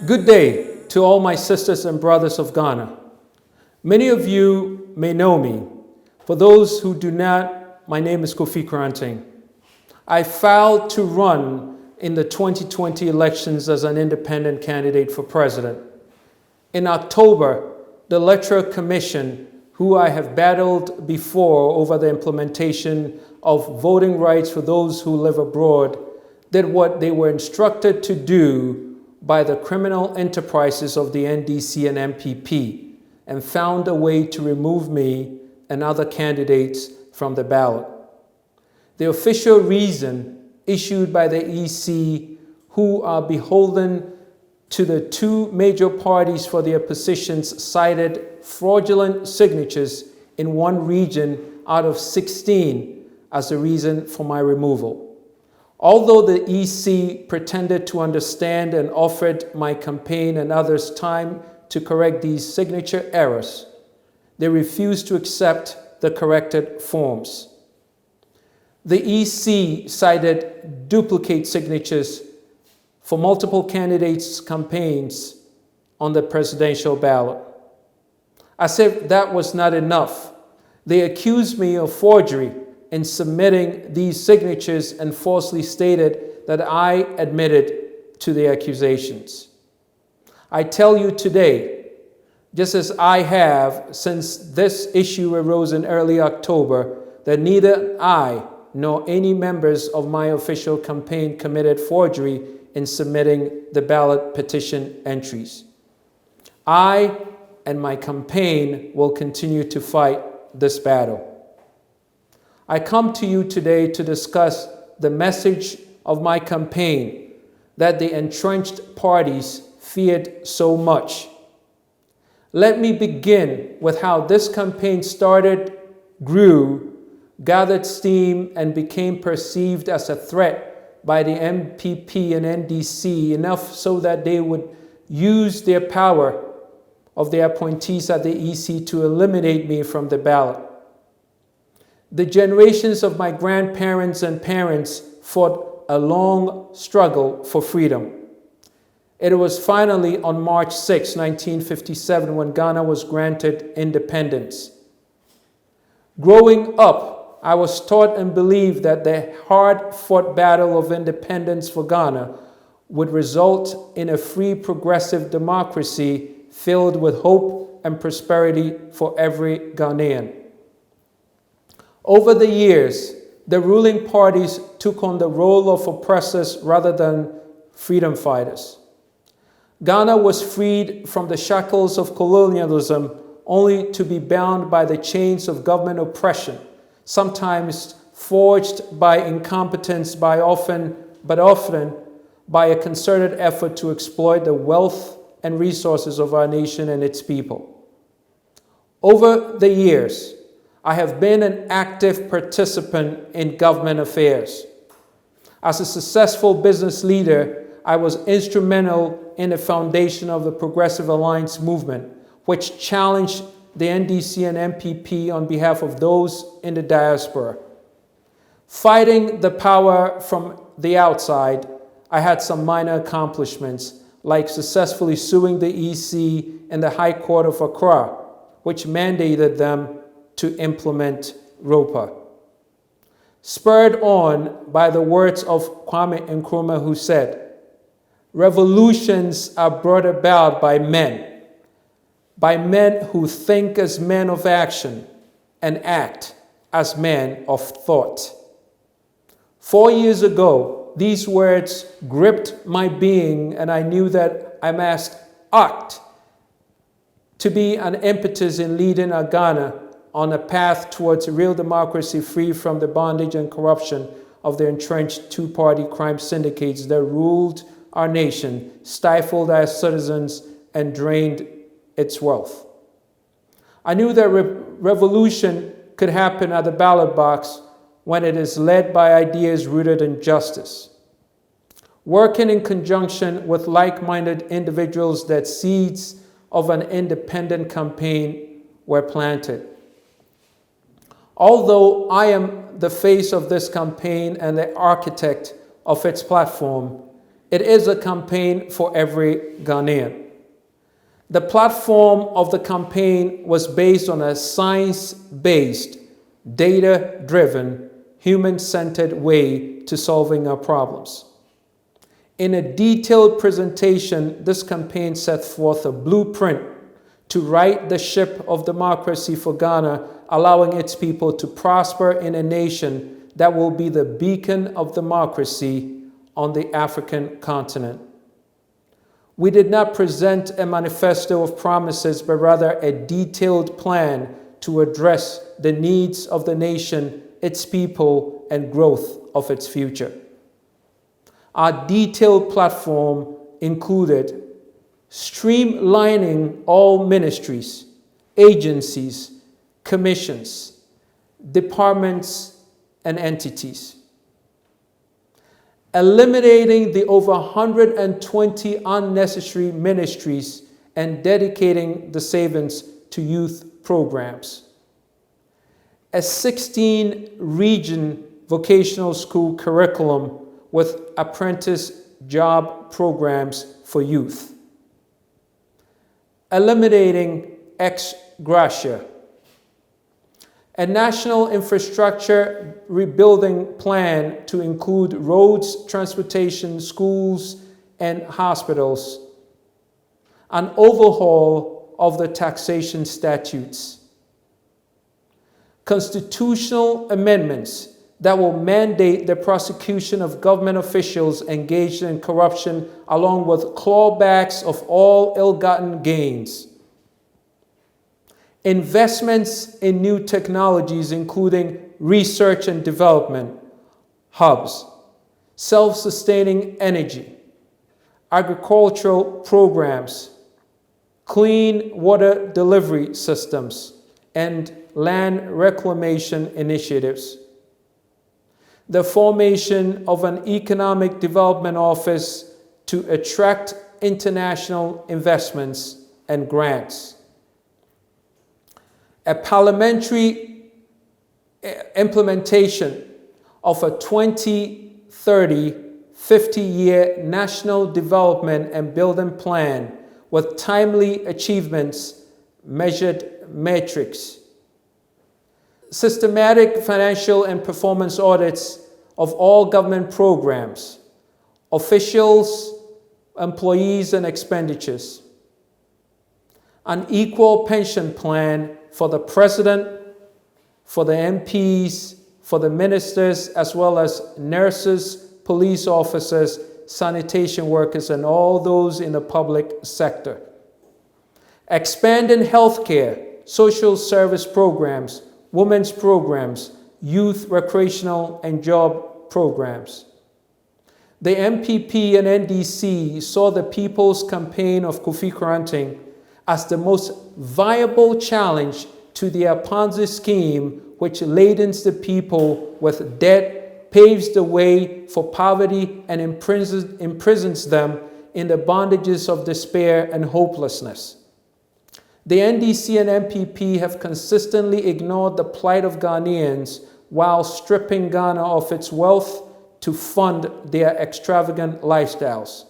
Good day to all my sisters and brothers of Ghana. Many of you may know me. For those who do not, my name is KOFI Koranteng. I filed to run in the 2020 elections as an independent candidate for president. In October, the Electoral Commission, who I have battled before over the implementation of voting rights for those who live abroad, did what they were instructed to do by the criminal enterprises of the NDC and MPP, and found a way to remove me and other candidates from the ballot. The official reason issued by the EC, who are beholden to the two major parties for their positions, cited fraudulent signatures in one region out of 16 as the reason for my removal. Although the EC pretended to understand and offered my campaign and others time to correct these signature errors, they refused to accept the corrected forms. The EC cited duplicate signatures for multiple candidates' campaigns on the presidential ballot. As if that was not enough, they accused me of forgery in submitting these signatures and falsely stated that I admitted to the accusations. I tell you today, just as I have since this issue arose in early October, that neither I nor any members of my official campaign committed forgery in submitting the ballot petition entries. I and my campaign will continue to fight this battle. I come to you today to discuss the message of my campaign that the entrenched parties feared so much. Let me begin with how this campaign started, grew, gathered steam, and became perceived as a threat by the MPP and NDC, enough so that they would use their power of their appointees at the EC to eliminate me from the ballot. The generations of my grandparents and parents fought a long struggle for freedom. It was finally on March 6, 1957, when Ghana was granted independence. Growing up, I was taught and believed that the hard-fought battle of independence for Ghana would result in a free, progressive democracy filled with hope and prosperity for every Ghanaian. Over the years, the ruling parties took on the role of oppressors rather than freedom fighters. Ghana was freed from the shackles of colonialism only to be bound by the chains of government oppression, sometimes forged by incompetence, but often by a concerted effort to exploit the wealth and resources of our nation and its people. Over the years, I have been an active participant in government affairs. As a successful business leader, I was instrumental in the foundation of the Progressive Alliance movement, which challenged the NDC and MPP on behalf of those in the diaspora. Fighting the power from the outside, I had some minor accomplishments, like successfully suing the EC in the High Court of Accra, which mandated them to implement ROPA. Spurred on by the words of Kwame Nkrumah, who said, "Revolutions are brought about by men who think as men of action and act as men of thought." 4 years ago, these words gripped my being, and I knew that I must act to be an impetus in leading our Ghana on a path towards real democracy free from the bondage and corruption of the entrenched two-party crime syndicates that ruled our nation, stifled our citizens, and drained its wealth. I knew that revolution could happen at the ballot box when it is led by ideas rooted in justice. Working in conjunction with like-minded individuals, that seeds of an independent campaign were planted. Although I am the face of this campaign and the architect of its platform, It is a campaign for every Ghanaian. The platform of the campaign was based on a science-based, data-driven, human-centered way to solving our problems. In a detailed presentation, this campaign set forth a blueprint to right the ship of democracy for Ghana, allowing its people to prosper in a nation that will be the beacon of democracy on the African continent. We did not present a manifesto of promises, but rather a detailed plan to address the needs of the nation, its people, and growth of its future. Our detailed platform included streamlining all ministries, agencies, commissions, departments, and entities. Eliminating the over 120 unnecessary ministries and dedicating the savings to youth programs. A 16-region vocational school curriculum with apprentice job programs for youth. Eliminating ex gratia. A national infrastructure rebuilding plan to include roads, transportation, schools, and hospitals. An overhaul of the taxation statutes. Constitutional amendments that will mandate the prosecution of government officials engaged in corruption, along with clawbacks of all ill-gotten gains. Investments in new technologies, including research and development, hubs, self-sustaining energy, agricultural programs, clean water delivery systems, and land reclamation initiatives. The formation of an economic development office to attract international investments and grants. A parliamentary implementation of a 2030 50-year national development and building plan with timely achievements, measured metrics. Systematic financial and performance audits of all government programs, officials, employees, and expenditures. An equal pension plan for the president, for the MPs, for the ministers, as well as nurses, police officers, sanitation workers, and all those in the public sector. Expanding healthcare, social service programs, women's programs, youth recreational and job programs. The MPP and NDC saw the People's Campaign of Kofi Koranteng as the most viable challenge to their Ponzi scheme, which ladens the people with debt, paves the way for poverty, and imprisons them in the bondages of despair and hopelessness. The NDC and MPP have consistently ignored the plight of Ghanaians while stripping Ghana of its wealth to fund their extravagant lifestyles.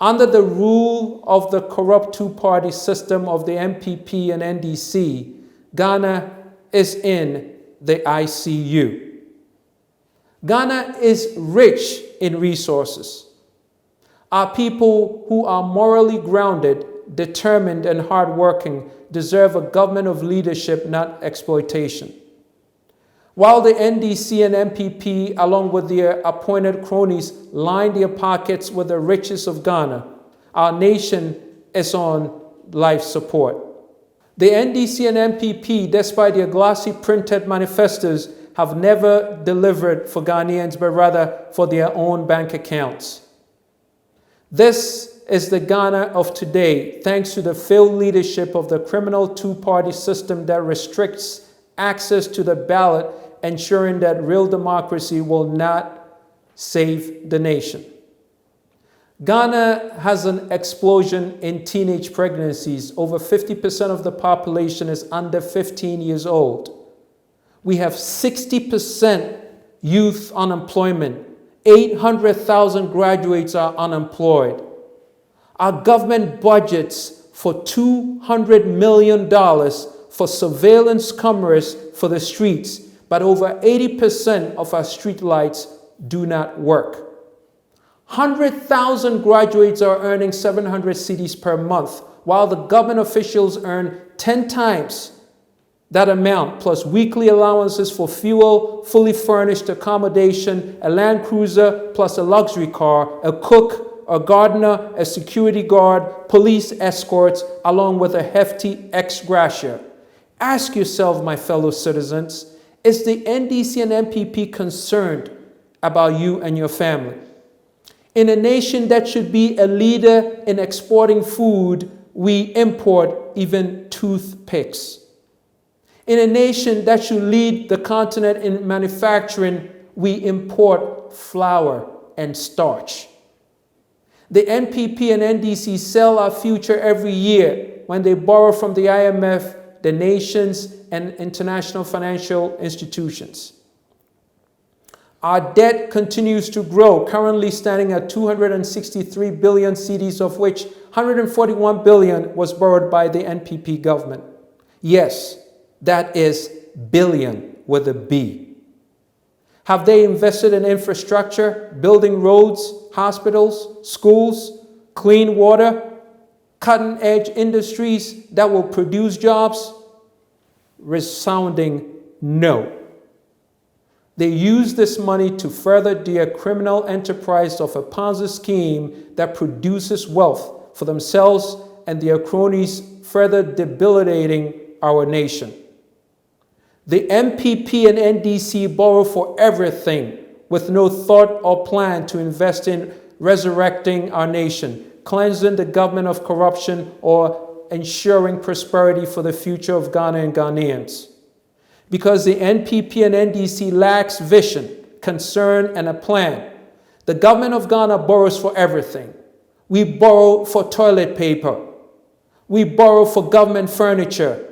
Under the rule of the corrupt two-party system of the MPP and NDC, Ghana is in the ICU. Ghana is rich in resources. Our people who are morally grounded, determined, and hardworking deserve a government of leadership, not exploitation. While the NDC and MPP, along with their appointed cronies, line their pockets with the riches of Ghana, our nation is on life support. The NDC and MPP, despite their glossy printed manifestos, have never delivered for Ghanaians, but rather for their own bank accounts. This is the Ghana of today, thanks to the failed leadership of the criminal two-party system that restricts access to the ballot, ensuring that real democracy will not save the nation. Ghana has an explosion in teenage pregnancies. Over 50% of the population is under 15 years old. We have 60% youth unemployment, 800,000 graduates are unemployed. Our government budgets for $200 million for surveillance cameras for the streets, but over 80% of our streetlights do not work. 100,000 graduates are earning 700 cedis per month, while the government officials earn 10 times that amount, plus weekly allowances for fuel, fully furnished accommodation, a Land Cruiser, plus a luxury car, a cook, a gardener, a security guard, police escorts, along with a hefty ex gratia. Ask yourself, my fellow citizens, is the NDC and MPP concerned about you and your family? In a nation that should be a leader in exporting food, we import even toothpicks. In a nation that should lead the continent in manufacturing, we import flour and starch. The NPP and NDC sell our future every year when they borrow from the IMF, the nations, and international financial institutions. Our debt continues to grow, currently standing at 263 billion cedis, of which 141 billion was borrowed by the NPP government. Yes, that is billion with a B. Have they invested in infrastructure, building roads, hospitals, schools, clean water, cutting-edge industries that will produce jobs? Resounding no. They use this money to further their criminal enterprise of a Ponzi scheme that produces wealth for themselves and their cronies, further debilitating our nation. The MPP and NDC borrow for everything with no thought or plan to invest in resurrecting our nation, cleansing the government of corruption, or ensuring prosperity for the future of Ghana and Ghanaians. Because the NPP and NDC lacks vision, concern, and a plan, the government of Ghana borrows for everything. We borrow for toilet paper. We borrow for government furniture.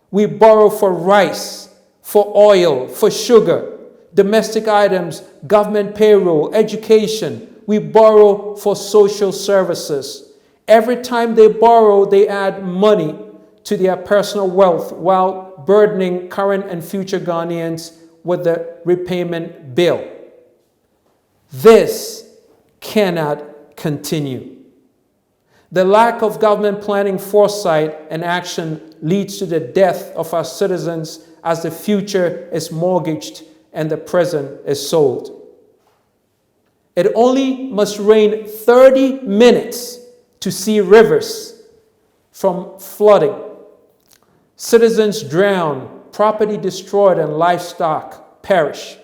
We borrow for rice, for oil, for sugar, domestic items, government payroll, education. We borrow for social services. Every time they borrow, they add money to their personal wealth while burdening current and future Ghanaians with the repayment bill. This cannot continue. The lack of government planning, foresight, and action leads to the death of our citizens as the future is mortgaged and the present is sold. It only must rain 30 minutes to see rivers from flooding. Citizens drown, property destroyed, and livestock perish.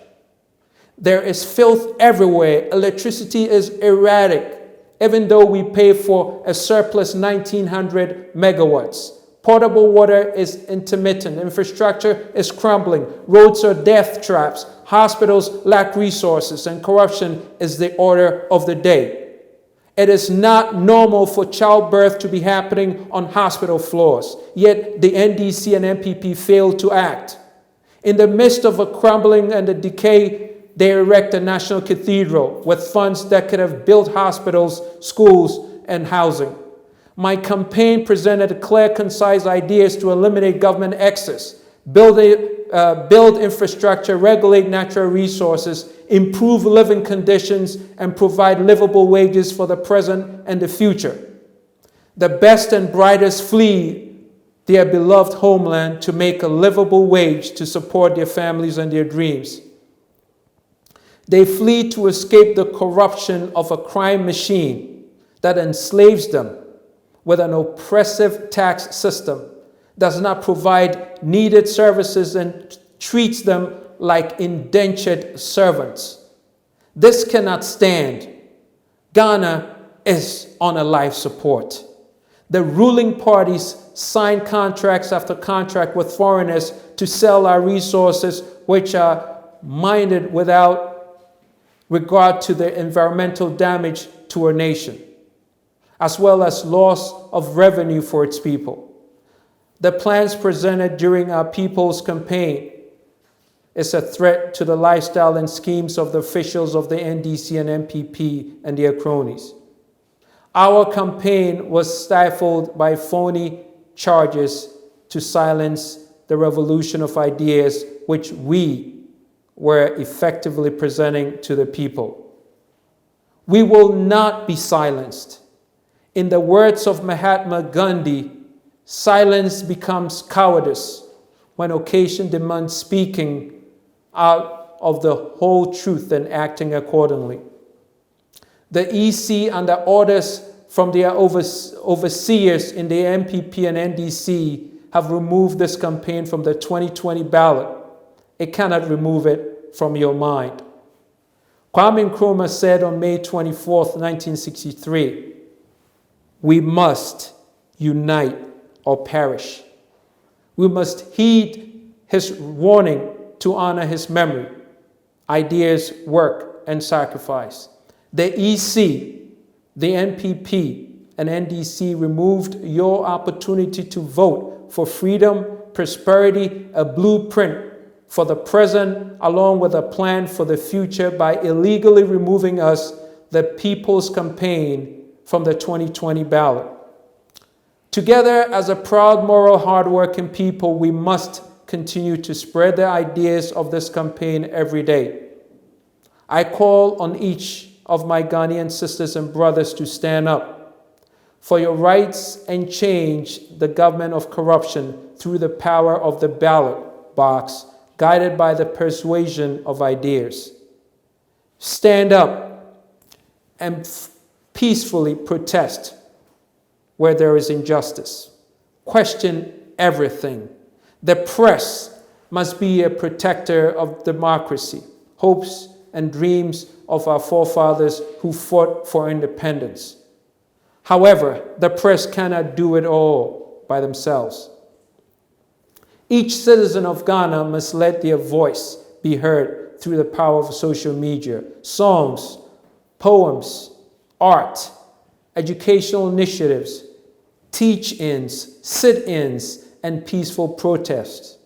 There is filth everywhere. Electricity is erratic, even though we pay for a surplus 1900 megawatts. Potable water is intermittent. Infrastructure is crumbling. Roads are death traps. Hospitals lack resources, and corruption is the order of the day. It is not normal for childbirth to be happening on hospital floors, yet the NDC and MPP fail to act. In the midst of a crumbling and a decay, they erect a national cathedral with funds that could have built hospitals, schools, and housing. My campaign presented clear, concise ideas to eliminate government excess, build infrastructure, regulate natural resources, improve living conditions, and provide livable wages for the present and the future. The best and brightest flee their beloved homeland to make a livable wage to support their families and their dreams. They flee to escape the corruption of a crime machine that enslaves them with an oppressive tax system, does not provide needed services, and treats them like indentured servants. This cannot stand. Ghana is on a life support. The ruling parties sign contracts after contract with foreigners to sell our resources, which are mined without regard to the environmental damage to our nation, as well as loss of revenue for its people. The plans presented during our people's campaign is a threat to the lifestyle and schemes of the officials of the NDC and MPP and their cronies. Our campaign was stifled by phony charges to silence the revolution of ideas which we were effectively presenting to the people. We will not be silenced. In the words of Mahatma Gandhi, silence becomes cowardice when occasion demands speaking out of the whole truth and acting accordingly. The EC, under orders from their overseers in the MPP and NDC, have removed this campaign from the 2020 ballot. It cannot remove it from your mind. Kwame Nkrumah said on May 24th, 1963, "We must unite or perish." We must heed his warning to honor his memory, ideas, work, and sacrifice. The EC, the NPP, and NDC removed your opportunity to vote for freedom, prosperity, a blueprint for the present, along with a plan for the future, by illegally removing us, the People's Campaign, from the 2020 ballot. Together, as a proud, moral, hardworking people, we must continue to spread the ideas of this campaign every day. I call on each of my Ghanaian sisters and brothers to stand up for your rights and change the government of corruption through the power of the ballot box, guided by the persuasion of ideas. Stand up and peacefully protest where there is injustice. Question everything. The press must be a protector of democracy, hopes and dreams of our forefathers who fought for independence. However, the press cannot do it all by themselves. Each citizen of Ghana must let their voice be heard through the power of social media, songs, poems, art, educational initiatives, teach-ins, sit-ins, and peaceful protests.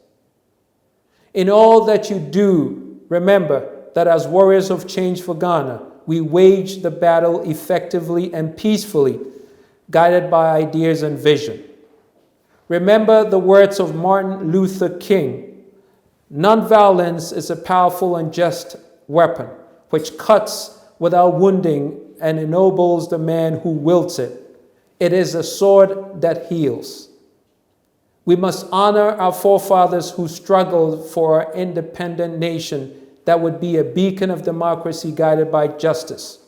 In all that you do, remember that as warriors of change for Ghana, we wage the battle effectively and peacefully, guided by ideas and vision. Remember the words of Martin Luther King: "Nonviolence is a powerful and just weapon, which cuts without wounding and ennobles the man who wields it. It is a sword that heals." We must honor our forefathers who struggled for our independent nation that would be a beacon of democracy guided by justice.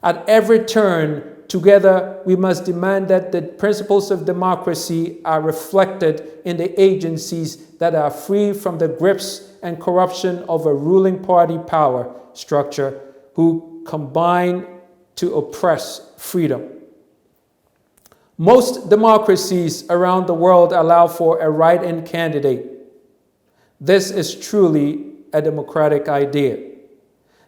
At every turn, together, we must demand that the principles of democracy are reflected in the agencies that are free from the grips and corruption of a ruling party power structure who combine to oppress freedom. Most democracies around the world allow for a write-in candidate. This is truly a democratic idea.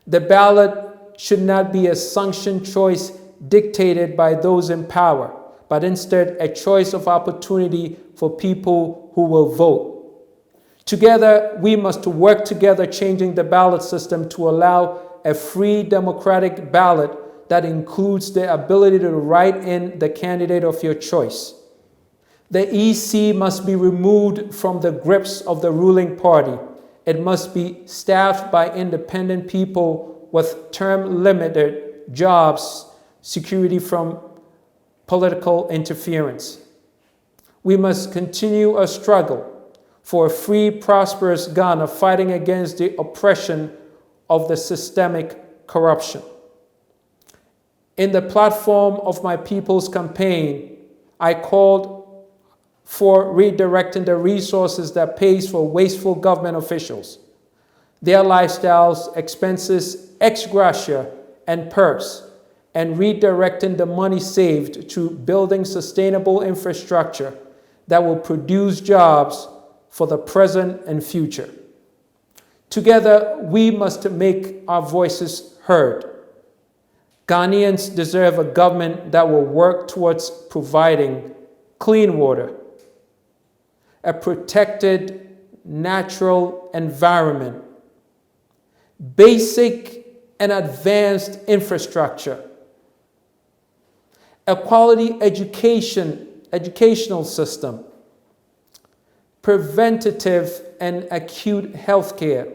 The ballot should not be a sanctioned choice dictated by those in power, but instead a choice of opportunity for people who will vote. Together, we must work together, changing the ballot system to allow a free democratic ballot that includes the ability to write in the candidate of your choice. The EC must be removed from the grips of the ruling party. It must be staffed by independent people with term-limited jobs, security from political interference. We must continue a struggle for a free, prosperous Ghana, fighting against the oppression of the systemic corruption. In the platform of my People's Campaign, I called for redirecting the resources that pays for wasteful government officials, their lifestyles, expenses, ex gratia, and perks, and redirecting the money saved to building sustainable infrastructure that will produce jobs for the present and future. Together, we must make our voices heard. Ghanaians deserve a government that will work towards providing clean water, a protected natural environment, basic and advanced infrastructure, a quality educational system, preventative and acute health care,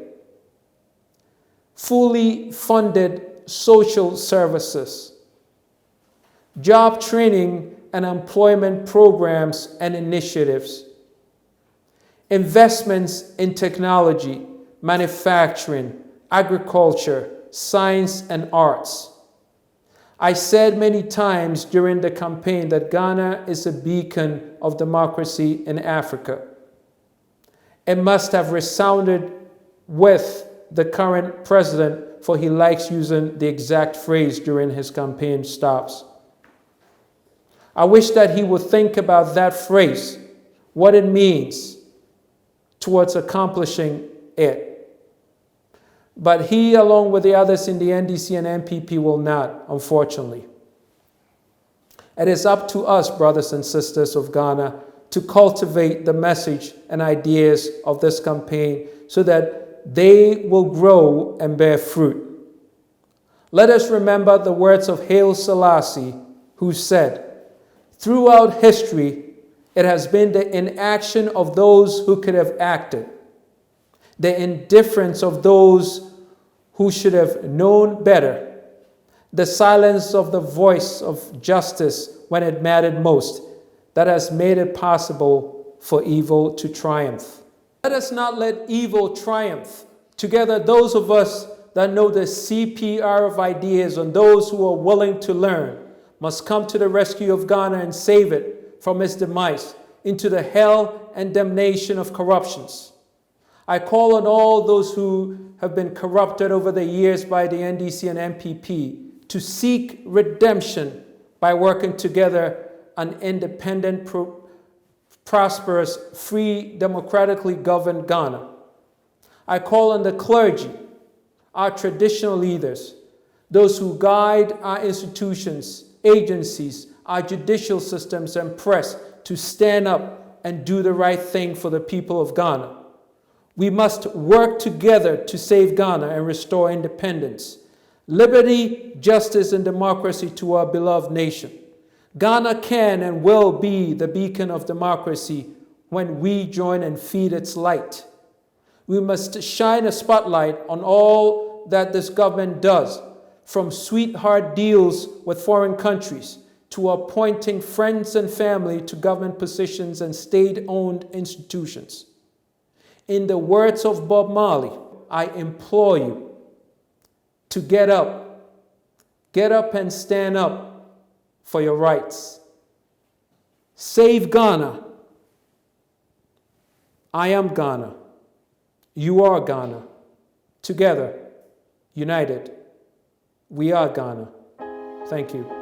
fully funded social services, job training and employment programs and initiatives, investments in technology, manufacturing, agriculture, science, and arts. I said many times during the campaign that Ghana is a beacon of democracy in Africa. It must have resounded with the current president, for he likes using the exact phrase during his campaign stops. I wish that he would think about that phrase, what it means towards accomplishing it. But he, along with the others in the NDC and MPP, will not, unfortunately. It is up to us, brothers and sisters of Ghana, to cultivate the message and ideas of this campaign so that they will grow and bear fruit. Let us remember the words of Haile Selassie, who said, "Throughout history, it has been the inaction of those who could have acted, the indifference of those who should have known better, the silence of the voice of justice when it mattered most, that has made it possible for evil to triumph." Let us not let evil triumph. Together, those of us that know the CPR of ideas and those who are willing to learn must come to the rescue of Ghana and save it from its demise into the hell and damnation of corruptions. I call on all those who have been corrupted over the years by the NDC and MPP to seek redemption by working together an independent, prosperous, free, democratically governed Ghana. I call on the clergy, our traditional leaders, those who guide our institutions, agencies, our judicial systems and press to stand up and do the right thing for the people of Ghana. We must work together to save Ghana and restore independence, liberty, justice, and democracy to our beloved nation. Ghana can and will be the beacon of democracy when we join and feed its light. We must shine a spotlight on all that this government does, from sweetheart deals with foreign countries to appointing friends and family to government positions and state-owned institutions. In the words of Bob Marley, I implore you to get up and stand up for your rights. Save Ghana. I am Ghana. You are Ghana. Together, united, we are Ghana. Thank you.